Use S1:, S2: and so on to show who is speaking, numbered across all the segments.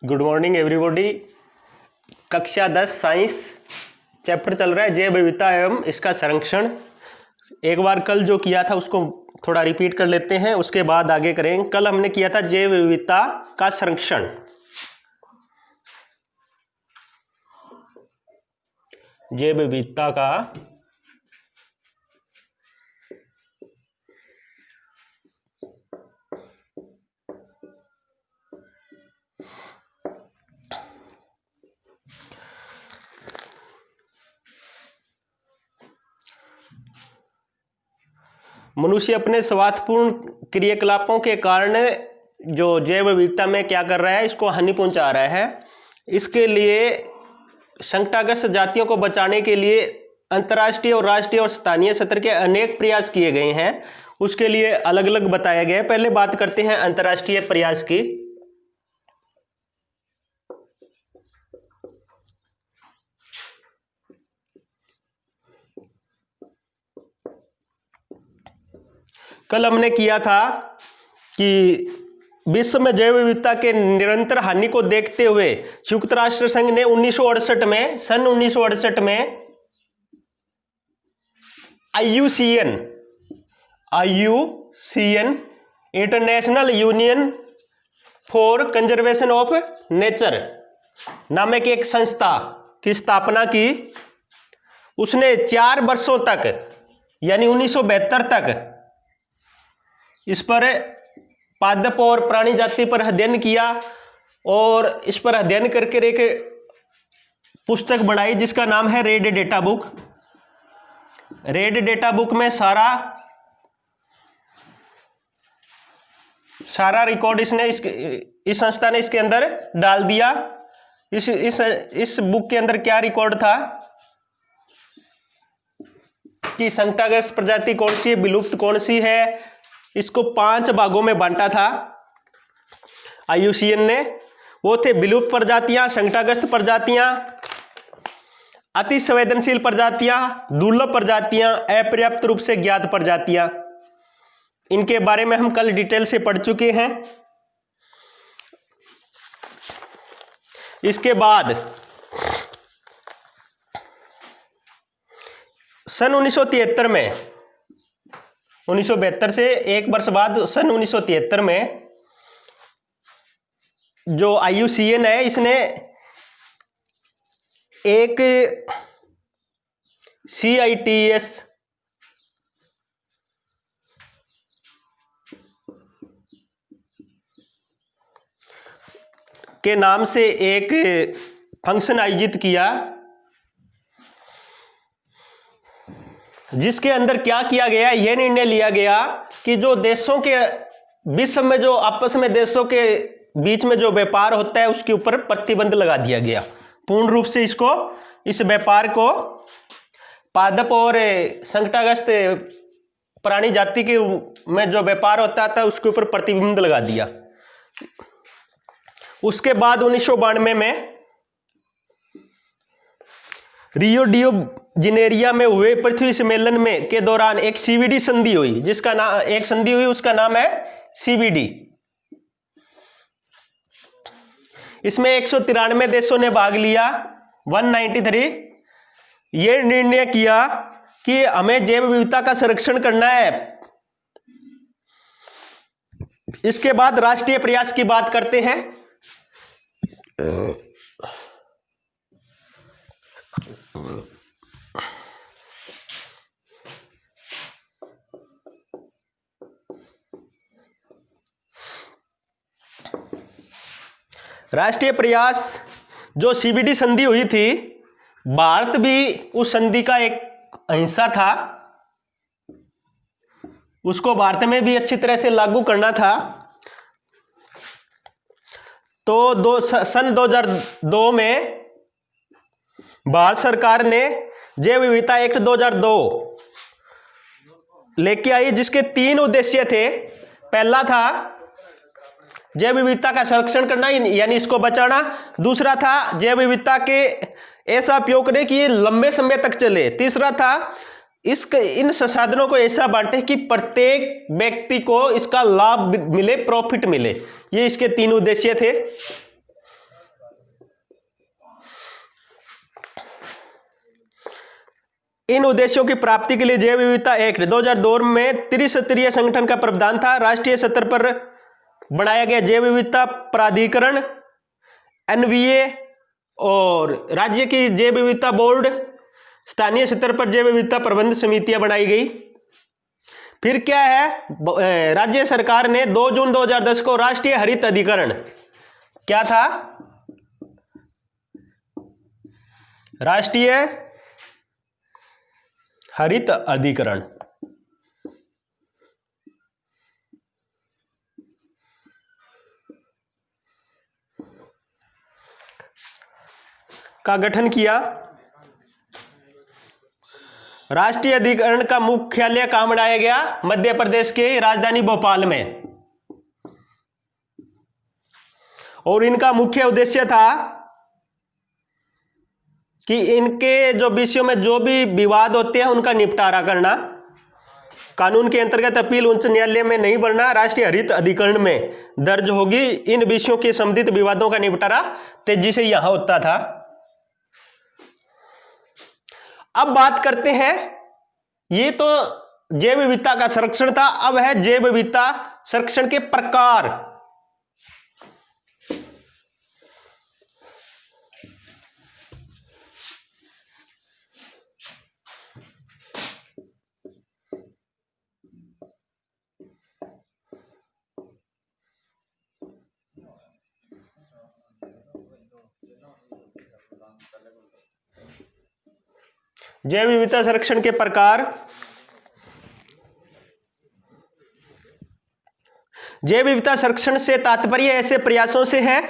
S1: Good morning everybody. कक्षा 10 science chapter चल रहा है जैव विविधता एवं इसका संरक्षण। एक बार कल जो किया था उसको थोड़ा रिपीट कर लेते हैं, उसके बाद आगे करेंगे। कल हमने किया था जैव विविधता का संरक्षण। जैव विविधता का मनुष्य अपने स्वार्थपूर्ण क्रियाकलापों के कारण जो जैव विविधता में क्या कर रहा है, इसको हानि पहुंचा रहा है। इसके लिए संकटाग्रस्त जातियों को बचाने के लिए अंतर्राष्ट्रीय और राष्ट्रीय और स्थानीय स्तर के अनेक प्रयास किए गए हैं। उसके लिए अलग अलग बताया गया है। पहले बात करते हैं अंतर्राष्ट्रीय प्रयास की। कल हमने किया था कि विश्व में जैव विविधता के निरंतर हानि को देखते हुए संयुक्त राष्ट्र संघ ने 1968 में सन 1968 में IUCN international union for conservation of nature नामक एक संस्था की स्थापना की। उसने 4 वर्षों तक यानी 1972 तक इस पर पादप और प्राणी जाति पर अध्ययन किया और इस पर अध्ययन करके एक पुस्तक बनाई जिसका नाम है red data book. Red data book में सारा रिकॉर्ड इस संस्था ने इसके अंदर डाल दिया। इस बुक के अंदर क्या रिकॉर्ड था कि संकटाग्रस्त प्रजाति कौन सी है, विलुप्त कौन सी है। इसको 5 भागों में बांटा था IUCN ने। वो थे विलुप्त प्रजातियां, संकटाग्रस्त प्रजातियां, अति संवेदनशील प्रजातियां, दुर्लभ प्रजातियां, अपर्याप्त रूप से ज्ञात प्रजातियां। इनके बारे में हम कल डिटेल से पढ़ चुके हैं। इसके बाद सन 1973 में 1972 से एक वर्ष बाद सन 1973 में जो IUCN है, इसने एक CITES के नाम से एक फंक्शन आयोजित किया, जिसके अंदर क्या किया गया, यह निर्णय लिया गया कि जो देशों के विश्व में जो आपस में देशों के बीच में जो व्यापार होता है उसके ऊपर प्रतिबंध लगा दिया गया। पूर्ण रूप से इस व्यापार को पादप और संकटाग्रस्त प्राणी जाति के में जो व्यापार होता था उसके ऊपर प्रतिबंध लगा दिया। उसके बाद 1992 में रियो डी जेनेरिया में हुए पृथ्वी सम्मेलन में के दौरान एक CBD संधि हुई, उसका नाम है CBD। इसमें 193 देशों ने भाग लिया, 193। यह निर्णय किया कि हमें जैव विविधता का संरक्षण करना है। इसके बाद राष्ट्रीय प्रयास की बात करते हैं। राष्ट्रीय प्रयास जो CBD संधि हुई थी, भारत भी उस संधि का एक हिस्सा था। उसको भारत में भी अच्छी तरह से लागू करना था। तो सन 2002 में भारत सरकार ने जैव विविधता एक्ट 2002 लेके आई, जिसके 3 उद्देश्य थे। पहला था जैव विविधता का संरक्षण करना यानी इसको बचाना। दूसरा था जैव विविधता के ऐसा उपयोग करें कि ये लंबे समय तक चले। तीसरा था इन संसाधनों को ऐसा बांटे कि प्रत्येक व्यक्ति को इसका लाभ मिले, प्रॉफिट मिले। ये इसके 3 उद्देश्य थे। इन उद्देश्यों की प्राप्ति के लिए जैव विविधता एक्ट 2002 में त्रिस्तरीय संगठन का प्रावधान था। राष्ट्रीय स्तर पर बनाया गया जैव विविधता प्राधिकरण एनवीए और राज्य की जैव विविधता बोर्ड, स्थानीय स्तर पर जैव विविधता प्रबंध समितियां बनाई गई। फिर क्या है, राज्य सरकार ने 2 जून 2010 को राष्ट्रीय हरित अधिकरण, क्या था, राष्ट्रीय हरित अधिकरण का गठन किया। राष्ट्रीय अधिकरण का मुख्यालय कहां बनाया गया? मध्य प्रदेश के राजधानी भोपाल में। और इनका मुख्य उद्देश्य था कि इनके जो विषयों में जो भी विवाद होते हैं उनका निपटारा करना। कानून के अंतर्गत अपील उच्च न्यायालय में नहीं बढ़ना, राष्ट्रीय हरित अधिकरण में दर्ज होगी। इन विषयों के संबंधित विवादों का निपटारा तेजी से यहां होता था। अब बात करते हैं, ये तो जैव विविधता का संरक्षण था, अब है जैव विविधता संरक्षण के प्रकार। जैव विविधता संरक्षण के प्रकार। जैव विविधता संरक्षण से तात्पर्य ऐसे प्रयासों से है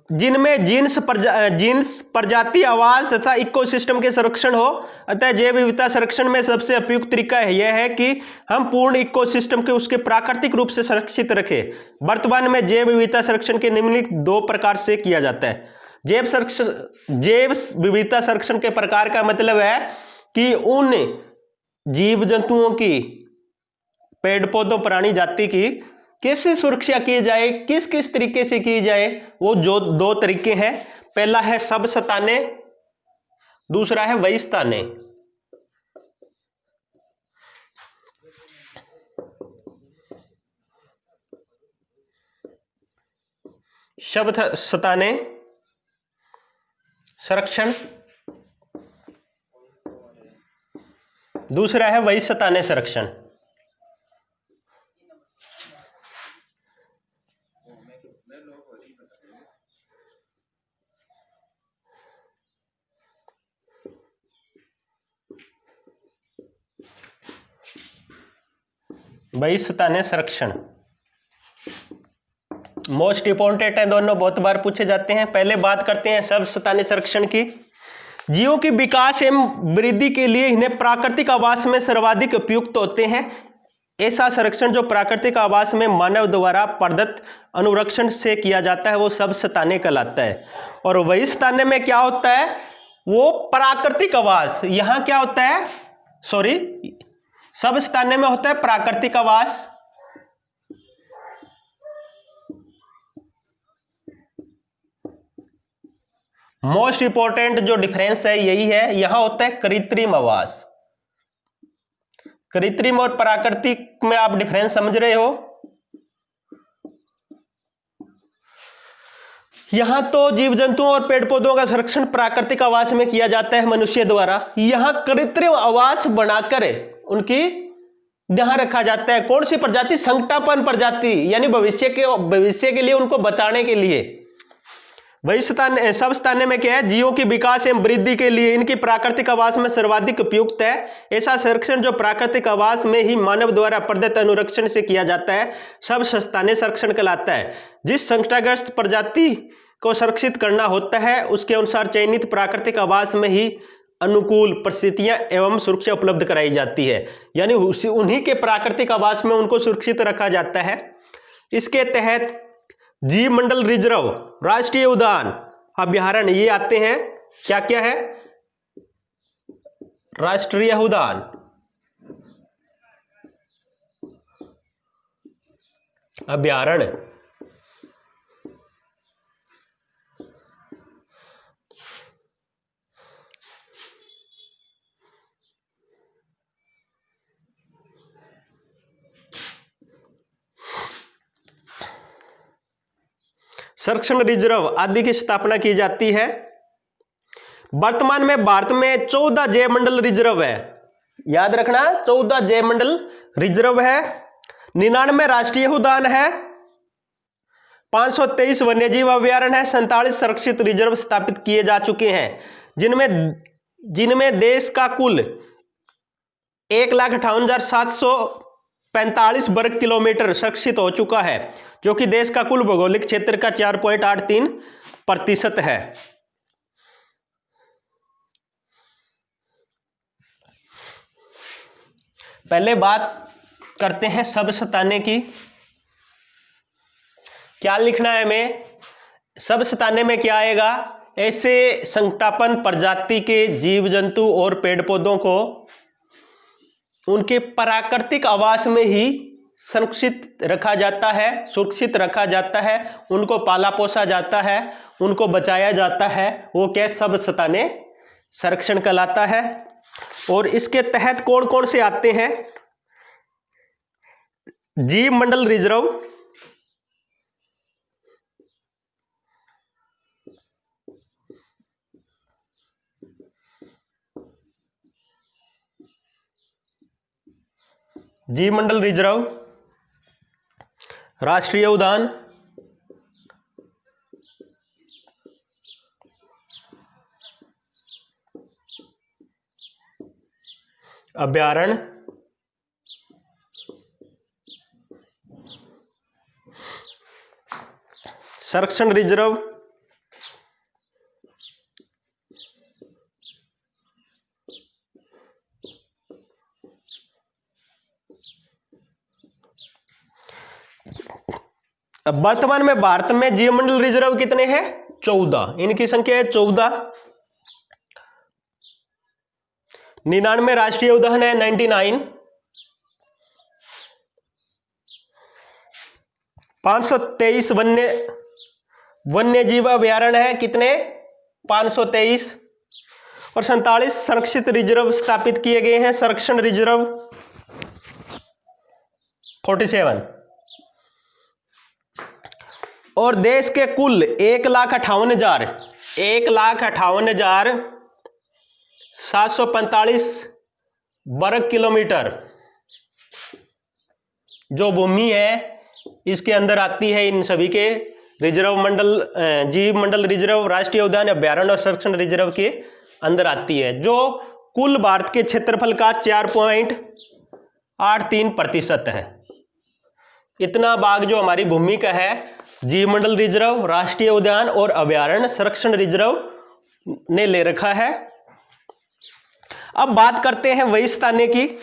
S1: जिनमें जीन्स प्रजाति, आवास तथा इकोसिस्टम के संरक्षण हो। अतः जैव विविधता संरक्षण में सबसे उपयुक्त तरीका यह है कि हम पूर्ण इकोसिस्टम के उसके प्राकृतिक रूप से संरक्षित रखें। वर्तमान में जैव विविधता संरक्षण के निम्नलिखित 2 प्रकार से किया जाता है। जैव विविधता संरक्षण के प्रकार का मतलब है कि उन जीव जंतुओं की, पेड़ पौधों, प्राणी जाति की कैसे सुरक्षा की जाए, किस किस तरीके से की जाए, वो जो 2 तरीके हैं। पहला है सबसताने, दूसरा है वहिस्ताने। सबसताने संरक्षण, दूसरा है वहिस्ताने संरक्षण। वहिस्ताने संरक्षण मोस्ट इंपॉर्टेंट है, दोनों बहुत बार पूछे जाते हैं। पहले बात करते हैं सबसताने संरक्षण की। जीवों के विकास एवं वृद्धि के लिए इन्हें प्राकृतिक आवास में सर्वाधिक उपयुक्त होते हैं। ऐसा संरक्षण जो प्राकृतिक आवास में मानव द्वारा प्रदत्त अनुरक्षण से किया जाता है वो सबसताने कहलाता है। और वहिस्ताने में क्या होता है? वो प्राकृतिक आवास। यहां क्या होता है, सबसताने में होता है प्राकृतिक आवास। मोस्ट इंपॉर्टेंट जो डिफरेंस है यही है, यहां होता है कृत्रिम आवास। कृत्रिम और प्राकृतिक में आप डिफरेंस समझ रहे हो। यहां तो जीव जंतुओं और पेड़ पौधों का संरक्षण प्राकृतिक आवास में किया जाता है मनुष्य द्वारा। यहां कृत्रिम आवास बनाकर उनकी ध्यान रखा जाता है। कौन सी प्रजाति? संकटापन्न प्रजाति, यानी भविष्य के लिए उनको बचाने के लिए। सबसताने में क्या है? जीवों की विकास एवं वृद्धि के लिए इनकी प्राकृतिक आवास में सर्वाधिक उपयुक्त है। ऐसा संरक्षण जो प्राकृतिक आवास में ही मानव द्वारा प्रदत्त अनुरक्षण से किया जाता है सबसताने संरक्षण कहलाता है। जिस संकटग्रस्त प्रजाति को संरक्षित करना होता है उसके अनुसार चयनित प्राकृतिक आवास में ही अनुकूल परिस्थितियां एवं सुरक्षा उपलब्ध कराई जाती है, यानी उन्हीं के प्राकृतिक आवास में उनको सुरक्षित रखा जाता है। इसके तहत जीव मंडल रिजर्व, राष्ट्रीय उद्यान, अभ्यारण्य ये आते हैं। क्या क्या है? राष्ट्रीय उद्यान, अभ्यारण्य, संरक्षण रिजर्व आदि की स्थापना की जाती है। वर्तमान में भारत में 14 जैवमंडल रिजर्व है, याद रखना 14 जैवमंडल रिजर्व है, 99 राष्ट्रीय उद्यान है, 523 वन्यजीव अभ्यारण्य है, 47 संरक्षित रिजर्व स्थापित किए जा चुके हैं, जिनमें देश का कुल 1,58,745 वर्ग किलोमीटर संरक्षित हो चुका है, जो कि देश का कुल भौगोलिक क्षेत्र का 4.83% है। पहले बात करते हैं सबसताने की। क्या लिखना है हमें? सबसताने में क्या आएगा? ऐसे संकटापन्न प्रजाति के जीव जंतु और पेड़ पौधों को उनके प्राकृतिक आवास में ही संरक्षित रखा जाता है, सुरक्षित रखा जाता है, उनको पाला पोसा जाता है, उनको बचाया जाता है, वो क्या सबसताने संरक्षण कहलाता है। और इसके तहत कौन कौन से आते हैं? जीव मंडल रिजर्व, जीव मंडल रिजर्व, राष्ट्रीय उद्यान, अभ्यारण्य, संरक्षण रिजर्व, अब वर्तमान में भारत में जीवमंडल रिजर्व कितने हैं? 14। इनकी संख्या है 14। 99 राष्ट्रीय उद्यान है, 99। 523 वन्यजीव अभ्यारण्य है, कितने? 523। और 47 संरक्षित रिजर्व स्थापित किए गए हैं, संरक्षण रिजर्व 47। और देश के कुल 1,58,745 वर्ग किलोमीटर जो भूमि है इसके अंदर आती है, इन सभी के रिजर्व मंडल, जीव मंडल रिजर्व, राष्ट्रीय उद्यान, अभ्यारण्य और संरक्षण रिजर्व के अंदर आती है, जो कुल भारत के क्षेत्रफल का 4.83% है। इतना भाग जो हमारी भूमि का है, जीवमंडल रिजर्व, राष्ट्रीय उद्यान और अभ्यारण्य संरक्षण रिजर्व ने ले रखा है। अब बात करते हैं बहिस्ताने की।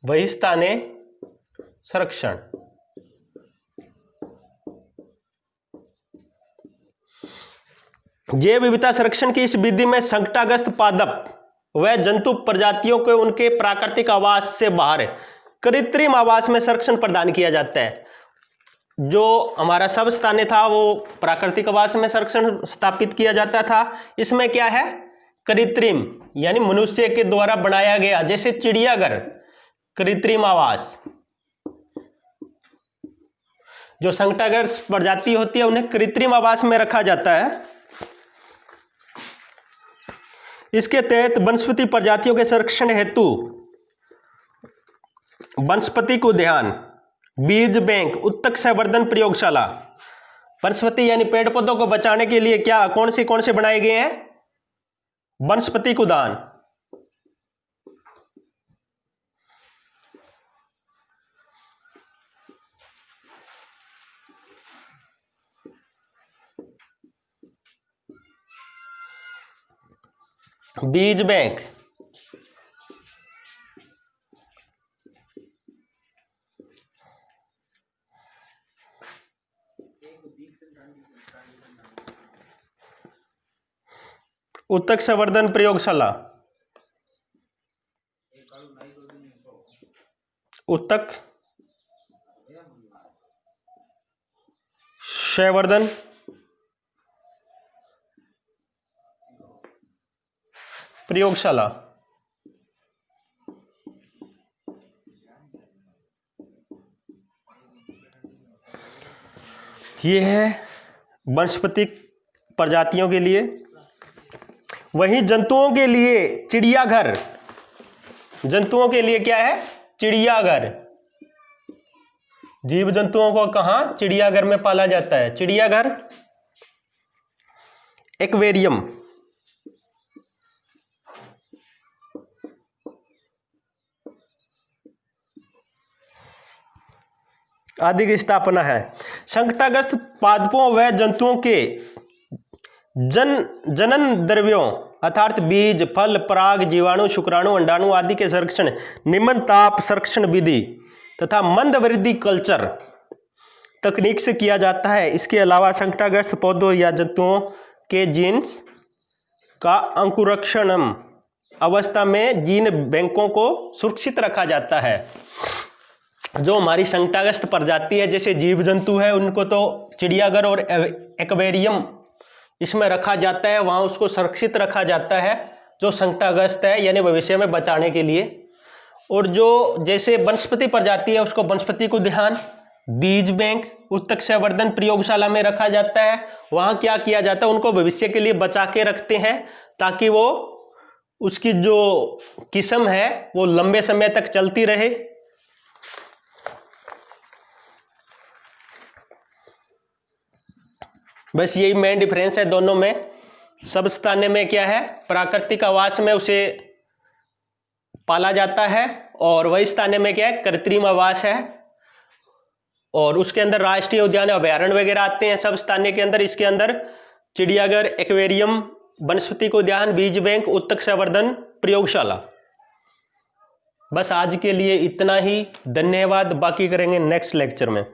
S1: बहिस्ताने संरक्षण, जैव विविधता संरक्षण की इस विधि में संकटाग्रस्त पादप व जंतु प्रजातियों को उनके प्राकृतिक आवास से बाहर कृत्रिम आवास में संरक्षण प्रदान किया जाता है। जो हमारा सबस्थाने था वो प्राकृतिक आवास में संरक्षण स्थापित किया जाता था। इसमें क्या है? कृत्रिम, यानी मनुष्य के द्वारा बनाया गया, जैसे चिड़ियाघर, कृत्रिम आवास। जो संकटाग्रस्त प्रजाति होती है उन्हें कृत्रिम आवास में रखा जाता है। इसके तहत वनस्पति प्रजातियों के संरक्षण हेतु वनस्पतिक उद्यान, बीज बैंक, उत्तक संवर्धन प्रयोगशाला, वनस्पति यानी पेड़ पौधों को बचाने के लिए क्या कौन से बनाए गए हैं? वनस्पतिक उद्यान, बीज बैंक, उत्तक संवर्धन प्रयोगशाला, उत्तक संवर्धन प्रयोगशाला। ये है वनस्पतिक प्रजातियों के लिए। वहीं जंतुओं के लिए चिड़ियाघर, जंतुओं के लिए क्या है? चिड़ियाघर। जीव जंतुओं को कहाँ? चिड़ियाघर में पाला जाता है। चिड़ियाघर, एक्वेरियम। आदि की स्थापना है। संकटाग्रस्त पादपों व जंतुओं के जनन द्रव्यों अर्थात बीज, फल, पराग, जीवाणु, शुक्राणु, अंडाणु आदि के संरक्षण निम्न ताप संरक्षण विधि तथा मंद वृद्धि कल्चर तकनीक से किया जाता है। इसके अलावा संकटाग्रस्त पौधों या जंतुओं के जीन्स का अंकुरक्षण अवस्था में जीन बैंकों को सुरक्षित रखा जाता है। जो हमारी संकटाग्रस्त प्रजाति है, जैसे जीव जंतु है, उनको तो चिड़ियाघर और एक्वेरियम इसमें रखा जाता है, वहाँ उसको सुरक्षित रखा जाता है जो संकटाग्रस्त है, यानी भविष्य में बचाने के लिए। और जो जैसे वनस्पति प्रजाति है उसको वनस्पति को ध्यान बीज बैंक उत्तक संवर्धन प्रयोगशाला में रखा जाता है। वहाँ क्या किया जाता है? उनको भविष्य के लिए बचा के रखते हैं ताकि वो उसकी जो किस्म है वो लंबे समय तक चलती रहे। बस यही मेन डिफरेंस है दोनों में। सबस्थान्य में क्या है? प्राकृतिक आवास में उसे पाला जाता है, और वही स्थान्य में क्या है? कृत्रिम आवास है, और उसके अंदर राष्ट्रीय उद्यान अभयारण्य वगैरह आते हैं सब स्थान्य के अंदर। इसके अंदर चिड़ियाघर, एक्वेरियम, वनस्पति को उद्यान, बीज बैंक, उत्तक संवर्धन प्रयोगशाला। बस आज के लिए इतना ही। धन्यवाद। बाकी करेंगे नेक्स्ट लेक्चर में।